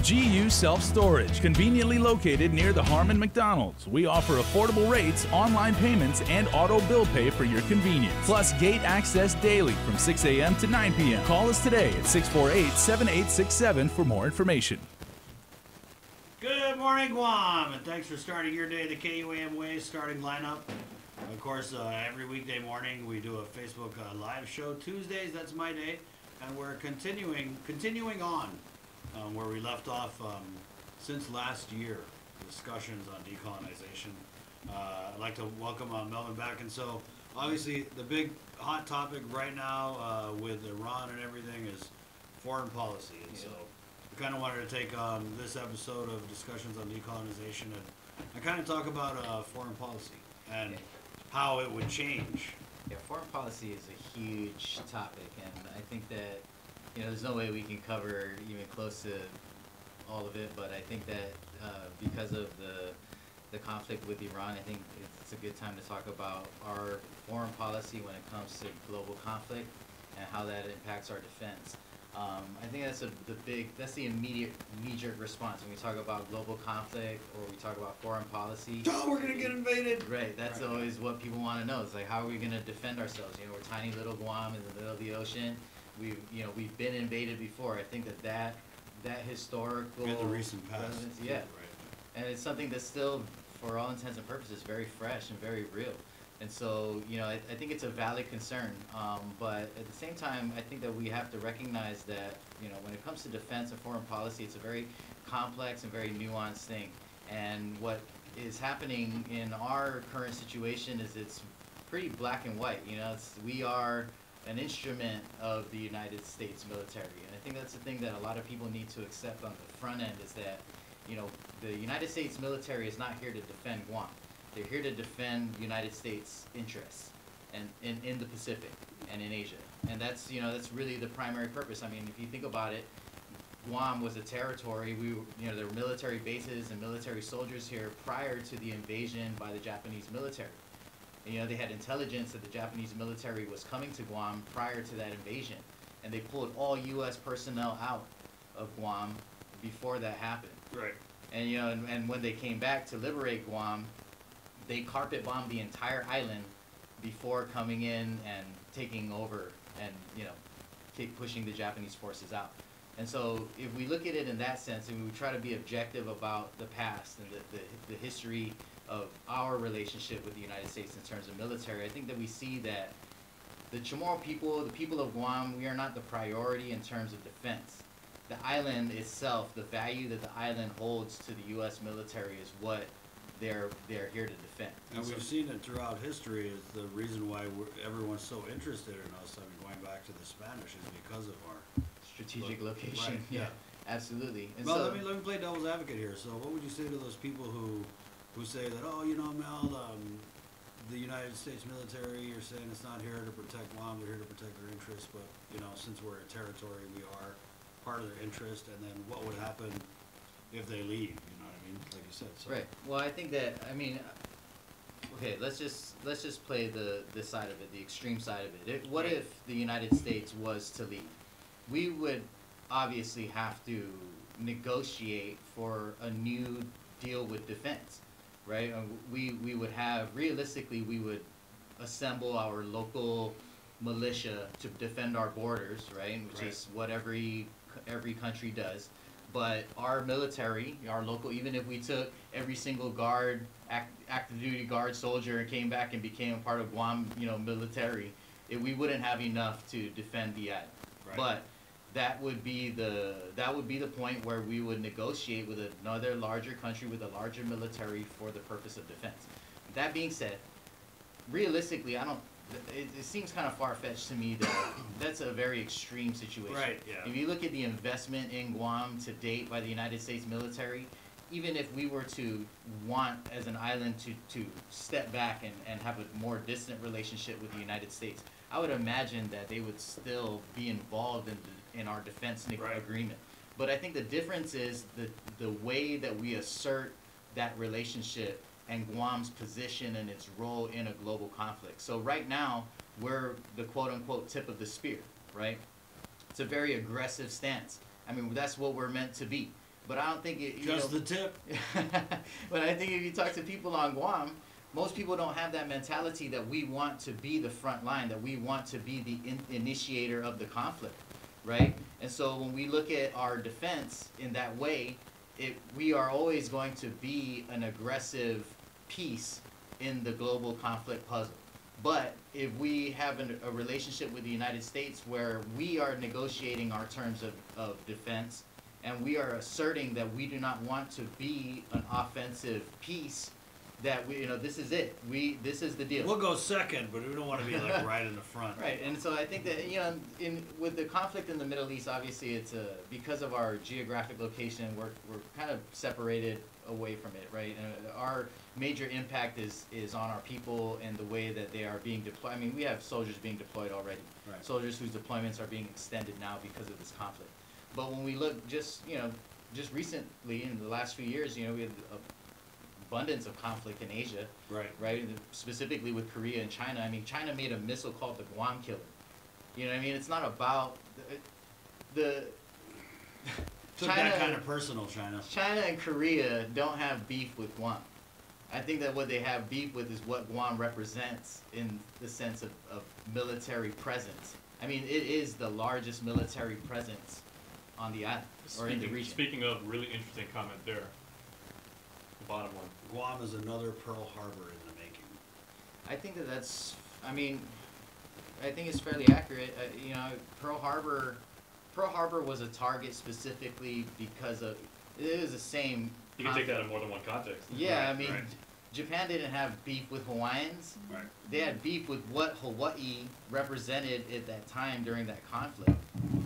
GU Self-Storage, conveniently located near the Harmon McDonald's. We offer affordable rates, online payments, and auto bill pay for your convenience. Plus gate access daily from 6 a.m. to 9 p.m. Call us today at 648-7867 for more information. Good morning, Guam, and thanks for starting your day the KUAM way starting lineup. Of course, every weekday morning we do a Facebook live show. Tuesdays, that's my day, and we're continuing on where we left off since last year, discussions on decolonization. I'd like to welcome Melvin back, and so obviously the big hot topic right now with Iran and everything is foreign policy, and so we kind of wanted to take this episode of discussions on decolonization and kind of talk about foreign policy and how it would change. Yeah, foreign policy is a huge topic, and I think that, you know, there's no way we can cover even close to all of it, but I think that because of the conflict with Iran, I think it's a good time to talk about our foreign policy when it comes to global conflict and how that impacts our defense. I think that's the immediate knee-jerk response when we talk about global conflict or we talk about foreign policy. Oh, we're gonna get invaded. Right, that's always what people want to know. It's like, how are we gonna defend ourselves? You know, we're tiny little Guam in the middle of the ocean. We've been invaded before. I think that historical in the recent past. Yeah, Right. And it's something that's still, for all intents and purposes, very fresh and very real. And so, you know, I think it's a valid concern, but at the same time, I think that we have to recognize that, you know, when it comes to defense and foreign policy, it's a very complex and very nuanced thing. And what is happening in our current situation is it's pretty black and white. You know, we are an instrument of the United States military, and I think that's the thing that a lot of people need to accept on the front end is that, you know, the United States military is not here to defend Guam. They're here to defend United States interests and in the Pacific and in Asia. And that's, you know, that's really the primary purpose. I mean, if you think about it, Guam was a territory. There were military bases and military soldiers here prior to the invasion by the Japanese military. And, you know, they had intelligence that the Japanese military was coming to Guam prior to that invasion. And they pulled all U.S. personnel out of Guam before that happened. Right. And, you know, and when they came back to liberate Guam, they carpet bombed the entire island before coming in and taking over and, you know, pushing the Japanese forces out. And so if we look at it in that sense and we try to be objective about the past and the history of our relationship with the United States in terms of military, I think that we see that the Chamorro people, the people of Guam, we are not the priority in terms of defense. The island itself, the value that the island holds to the U.S. military is what they're here to defend. And we've seen it throughout history is the reason why everyone's so interested in us. I mean, going back to the Spanish is because of our strategic location. Right, yeah, absolutely. And well, so, let me play devil's advocate here. So what would you say to those people who say that, oh, you know, Mel, the United States military, you're saying it's not here to protect Guam, they're here to protect their interests, but, you know, since we're a territory, we are part of their interest, and then what would happen if they leave, you know what I mean, like you said. So. Right. Well, I think that, I mean, okay, let's just play the side of it, the extreme side of it. What if the United States was to leave? We would obviously have to negotiate for a new deal with defense, right? We would have, realistically, we would assemble our local militia to defend our borders, right? Which is what every country does. But our military, our local, even if we took every single guard, active duty guard soldier and came back and became a part of Guam, you know, military, we wouldn't have enough to defend the island. Right. But that would be the point where we would negotiate with another larger country with a larger military for the purpose of defense. That being said, realistically, it seems kind of far-fetched to me that that's a very extreme situation. Right, yeah. If you look at the investment in Guam to date by the United States military, even if we were to want, as an island, to step back and have a more distant relationship with the United States, I would imagine that they would still be involved in our defense agreement. But I think the difference is the way that we assert that relationship and Guam's position and its role in a global conflict. So right now, we're the quote-unquote tip of the spear, right? It's a very aggressive stance. I mean, that's what we're meant to be. But I don't think it. Just the tip. But I think if you talk to people on Guam, most people don't have that mentality that we want to be the front line, that we want to be the initiator of the conflict, right? And so when we look at our defense in that way, we are always going to be an aggressive piece in the global conflict puzzle. But if we have a relationship with the United States where we are negotiating our terms of defense, and we are asserting that we do not want to be an offensive piece, that this is it. This is the deal. We'll go second, but we don't want to be like right in the front. Right, and so I think that with the conflict in the Middle East, obviously it's because of our geographic location, we're kind of separated away from it, right? And our major impact is on our people and the way that they are being deployed. I mean, we have soldiers being deployed already, Right. soldiers whose deployments are being extended now because of this conflict. But when we look just recently in the last few years, we had abundance of conflict in Asia, right? Specifically with Korea and China. I mean, China made a missile called the Guam Killer. You know what I mean? It's not about the Took that kind of personal, China. China and Korea don't have beef with Guam. I think that what they have beef with is what Guam represents in the sense of military presence. I mean, it is the largest military presence on the island or in the region. Speaking of, really interesting comment there. The bottom one. Guam is another Pearl Harbor in the making. I think I think it's fairly accurate. Pearl Harbor was a target specifically because it was the same. You can take that in more than one context. Yeah, Right, I mean, right. Japan didn't have beef with Hawaiians. Right. They had beef with what Hawaii represented at that time during that conflict.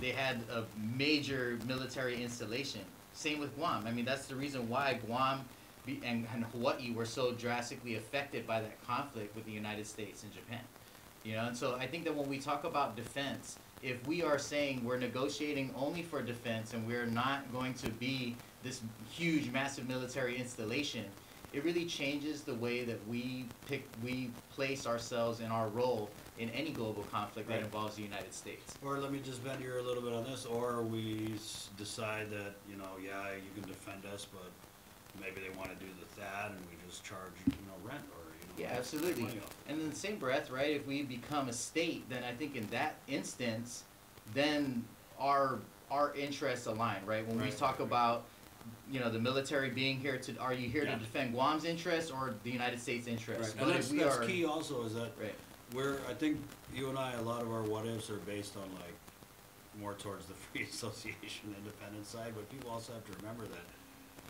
They had a major military installation. Same with Guam. I mean, that's the reason why Guam and Hawaii were so drastically affected by that conflict with the United States and Japan. And so I think that when we talk about defense, if we are saying we're negotiating only for defense and we're not going to be this huge, massive military installation, it really changes the way that we place ourselves in our role in any global conflict that involves the United States. Or let me just bend you a little bit on this, or we decide that, yeah, you can defend us, but maybe they want to do the THAAD and we just charge, rent or, Yeah, absolutely. And in the same breath, right, if we become a state, then I think in that instance, then our interests align, right? When we talk about, the military being here are you here to defend Guam's interests or the United States interests? Right. And that's key also is that I think you and I, a lot of our what ifs are based on like more towards the free association independent side, but people also have to remember that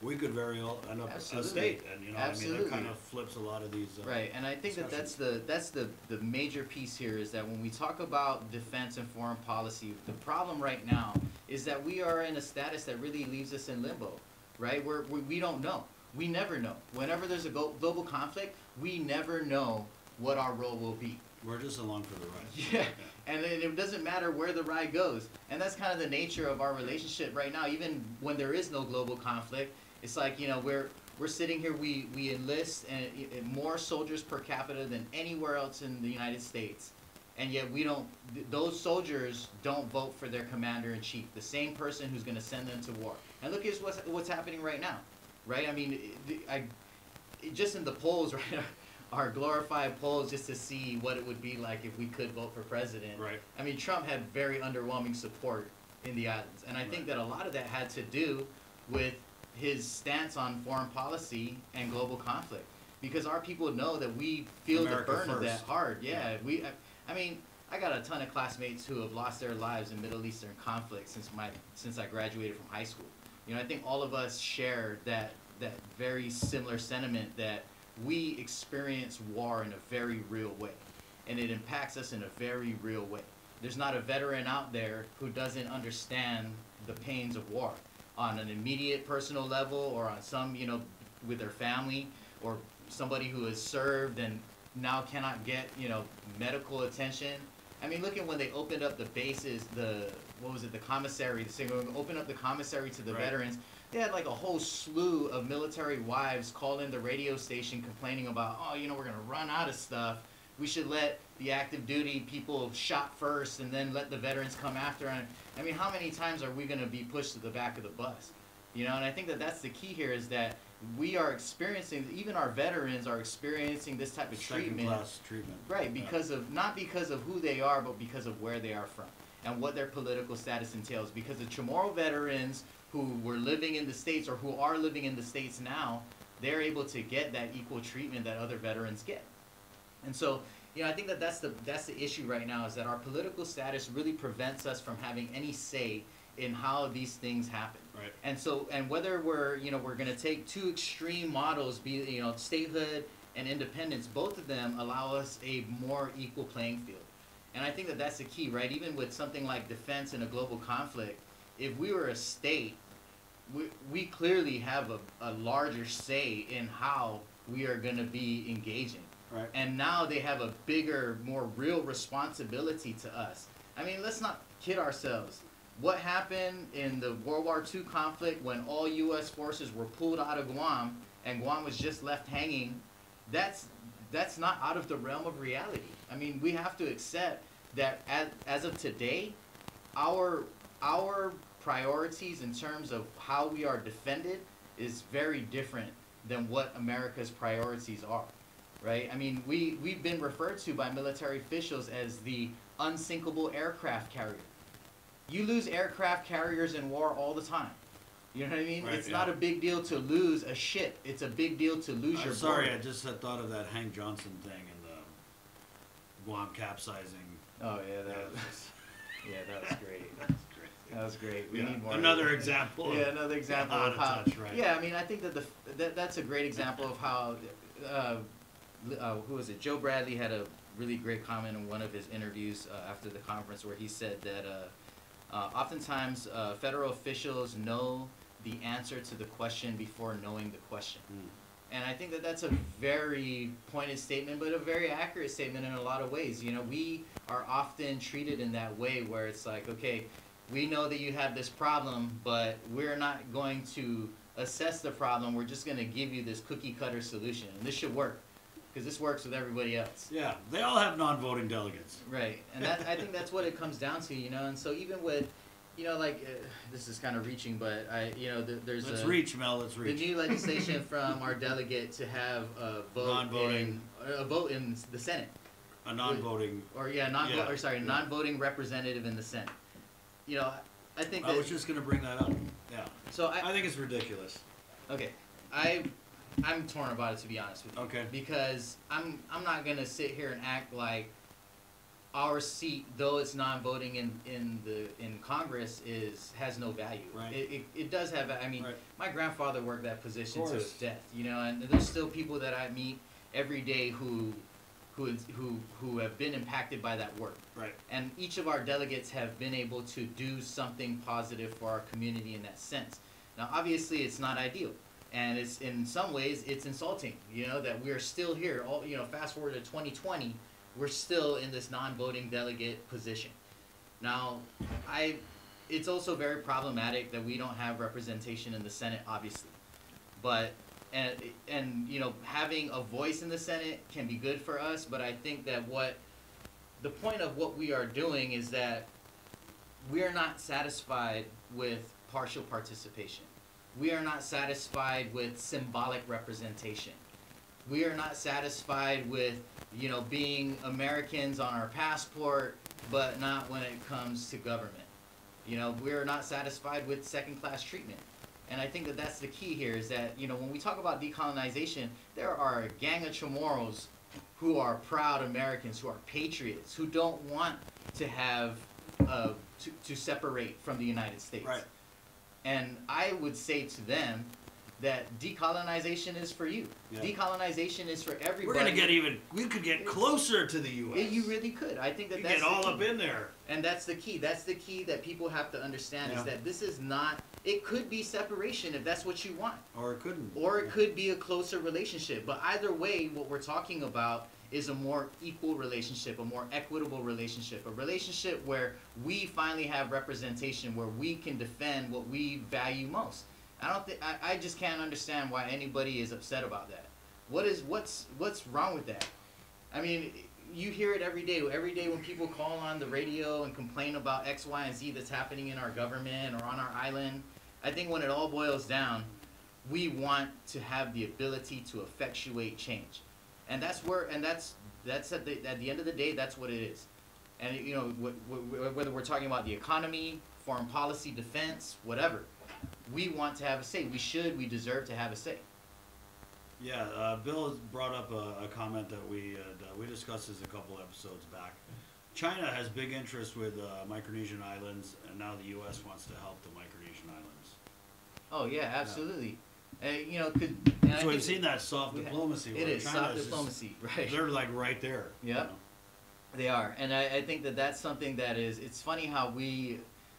we could very well end up a state, and I mean that kind of flips a lot of these. Right, and I think that's the major piece here is that when we talk about defense and foreign policy, the problem right now is that we are in a status that really leaves us in limbo, right? We don't know. We never know. Whenever there's a global conflict, we never know what our role will be. We're just along for the ride. Yeah. And it doesn't matter where the ride goes. And that's kind of the nature of our relationship right now. Even when there is no global conflict, it's like, we're sitting here, we enlist and more soldiers per capita than anywhere else in the United States. And yet those soldiers don't vote for their commander-in-chief, the same person who's going to send them to war. And look at what's happening right now, right? I mean, just in the polls, right, our glorified polls just to see what it would be like if we could vote for president. Right. I mean, Trump had very underwhelming support in the islands. And I think that a lot of that had to do with his stance on foreign policy and global conflict. Because our people know that we feel America the burn of first. that hard. Yeah, I mean, I got a ton of classmates who have lost their lives in Middle Eastern conflict since I graduated from high school. I think all of us share that very similar sentiment that we experience war in a very real way, and it impacts us in a very real way. There's not a veteran out there who doesn't understand the pains of war on an immediate personal level or on some, with their family or somebody who has served and now cannot get, medical attention. I mean, look at when they opened up the bases, the commissary, opened up the commissary to the veterans. They had like a whole slew of military wives call in the radio station complaining about, we're going to run out of stuff. We should let the active duty people shot first and then let the veterans come after. And I mean, how many times are we going to be pushed to the back of the bus? You know, and I think that that's the key here is that we are experiencing, even our veterans are experiencing this type of treatment. Second-class treatment. Right, because of, not because of who they are, but because of where they are from and what their political status entails. Because the Chamorro veterans who were living in the States or who are living in the States now, they're able to get that equal treatment that other veterans get. And so, you know, I think that that's the issue right now, is that our political status really prevents us from having any say in how these things happen. Right. And so, and whether we're, you know, we're going to take two extreme models, be, you know, statehood and independence, both of them allow us a more equal playing field. And I think that that's the key, right? Even with something like defense in a global conflict, if we were a state, we clearly have a larger say in how we are going to be engaging. Right. And now they have a bigger, more real responsibility to us. I mean, let's not kid ourselves. What happened in the World War II conflict when all U.S. forces were pulled out of Guam and Guam was just left hanging, that's not out of the realm of reality. I mean, we have to accept that as of today, our priorities in terms of how we are defended is very different than what America's priorities are, right? I mean, we've been referred to by military officials as the unsinkable aircraft carrier. You lose aircraft carriers in war all the time. You know what I mean? Right, it's yeah. not a big deal to lose a ship. It's a big deal to lose your Sorry, boat. I just had thought of that Hank Johnson thing and the Guam capsizing. Oh, yeah, that was great. That was great. We need more. Another example. Yeah, another example Out of of how. touch, right. Yeah, I mean, I think that that's a great example of how. Who was it? Joe Bradley had a really great comment in one of his interviews after the conference where he said that oftentimes federal officials know the answer to the question before knowing the question. And I think that that's a very pointed statement, but a very accurate statement in a lot of ways. You know, we are often treated in that way where it's like, okay, we know that you have this problem, but we're not going to assess the problem. We're just going to give you this cookie cutter solution. And this should work because this works with everybody else. Yeah, they all have non-voting delegates. Right. And I think that's what it comes down to, you know. And so even with, you know, like, this is kind of reaching, but there's Let's reach, Mel, let's reach. the new legislation from our delegate to have a vote in the Senate. A non-voting. Non-voting representative in the Senate. You know, I think I was just going to bring that up. Yeah. So I think it's ridiculous. Okay, I'm torn about it, to be honest with you. Okay. Because I'm not gonna sit here and act like our seat, though it's non-voting in Congress, has no value. Right. It does have. I mean, Right. my grandfather worked that position Of to course. his death. You know, and there's still people that I meet every day who have been impacted by that work. Right. And each of our delegates have been able to do something positive for our community in that sense. Now, obviously, it's not ideal, and it's in some ways it's insulting. You know that we are still here. All fast forward to 2020, we're still in this non-voting delegate position. Now, it's also very problematic that we don't have representation in the Senate, obviously, but. And having a voice in the Senate can be good for us, but I think that the point of what we are doing is that we are not satisfied with partial participation. We are not satisfied with symbolic representation. We are not satisfied with, being Americans on our passport, but not when it comes to government. We are not satisfied with second-class treatment. And I think that that's the key here is that, when we talk about decolonization, there are a gang of Chamorros who are proud Americans, who are patriots, who don't want to have, to separate from the United States. Right. And I would say to them that decolonization is for you. Yeah. Decolonization is for everybody. We're going to we could get closer to the U.S. You really could. I think that's get all up in there. And that's the key. That's the key that people have to understand is that this is not, it could be separation if that's what you want. Or it couldn't. Or it could be a closer relationship. But either way, what we're talking about is a more equal relationship, a more equitable relationship, a relationship where we finally have representation, where we can defend what we value most. I just can't understand why anybody is upset about that. What's wrong with that? I mean, you hear it every day. Every day when people call on the radio and complain about X, Y, and Z that's happening in our government or on our island. I think when it all boils down, we want to have the ability to effectuate change, and that's at the end of the day, that's what it is. And you know, whether we're talking about the economy, foreign policy, defense, whatever, we want to have a say. We deserve to have a say. Yeah, Bill has brought up a comment that we discussed this a couple episodes back. China has big interest with Micronesian islands, and now the U.S. wants to help the Micronesian islands. Oh yeah, absolutely. You know, so we've seen that soft diplomacy. It is China soft diplomacy, right? They're like right there. Yeah, you know? They are, and I think that that's something that is. It's funny how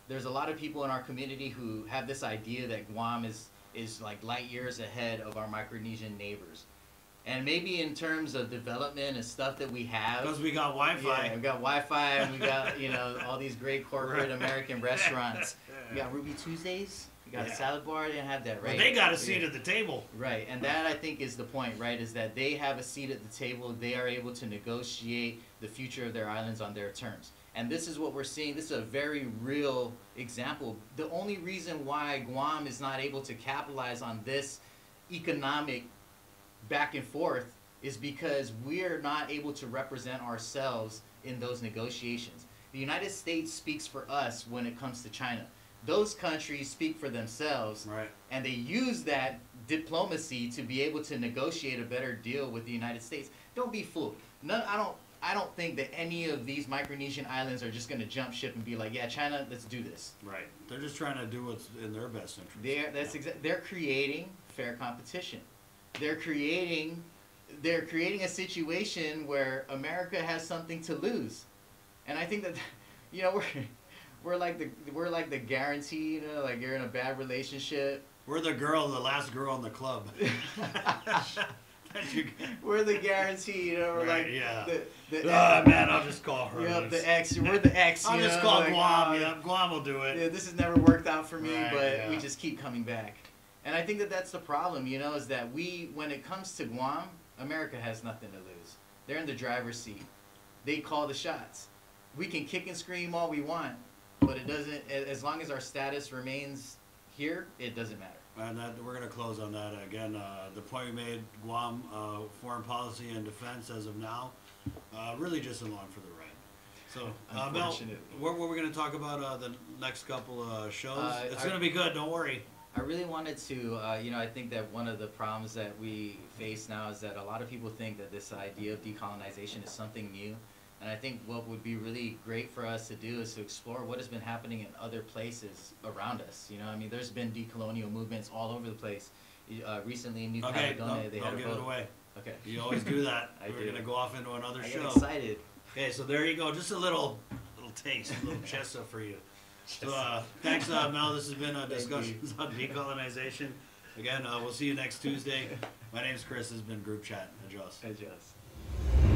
there's a lot of people in our community who have this idea that Guam is like light years ahead of our Micronesian neighbors. And maybe in terms of development and stuff that we have. Because we got Wi-Fi. Yeah, we got Wi-Fi, and we got, you know, all these great corporate American restaurants. We got Ruby Tuesdays. We got a salad bar. They didn't have that, right? Well, they got a seat at the table. Right, and that I think is the point, right? Is that they have a seat at the table. They are able to negotiate the future of their islands on their terms. And this is what we're seeing. This is a very real example. The only reason why Guam is not able to capitalize on this economic back and forth is because we're not able to represent ourselves in those negotiations. The United States speaks for us when it comes to China. Those countries speak for themselves, right, and they use that diplomacy to be able to negotiate a better deal with the United States. Don't be fooled. I don't think that any of these Micronesian islands are just going to jump ship and be like, yeah, China, let's do this. Right. They're just trying to do what's in their best interest. They're creating fair competition. They're creating a situation where America has something to lose, and I think that, you know, we're like the guarantee, you know, like you're in a bad relationship. We're the last girl in the club. We're the guarantee, you know. We're right, like yeah. Man, I'll just call her. Yeah, the ex. We're the ex. I'll just call Guam. Yeah, Guam will do it. Yeah, this has never worked out for me, right, but we just keep coming back. And I think that that's the problem, you know, is that when it comes to Guam, America has nothing to lose. They're in the driver's seat. They call the shots. We can kick and scream all we want, but it doesn't. As long as our status remains here, it doesn't matter. And we're going to close on that again. The point we made: Guam, foreign policy and defense, as of now, really just along for the ride. So, Mel, what were we going to talk about the next couple of shows? It's going to be good. Don't worry. I really wanted to, you know, I think that one of the problems that we face now is that a lot of people think that this idea of decolonization is something new. And I think what would be really great for us to do is to explore what has been happening in other places around us. You know, I mean, there's been decolonial movements all over the place. Recently in New Caledonia, they had a vote. Don't give it away. Okay. You always do that. We're going to go off into another show. I get excited. Okay, so there you go. Just a little taste, a little chessa for you. So thanks, Mel. This has been a discussion on decolonization. Again, we'll see you next Tuesday. My name's Chris. This has been Group Chat. Adios. Adios.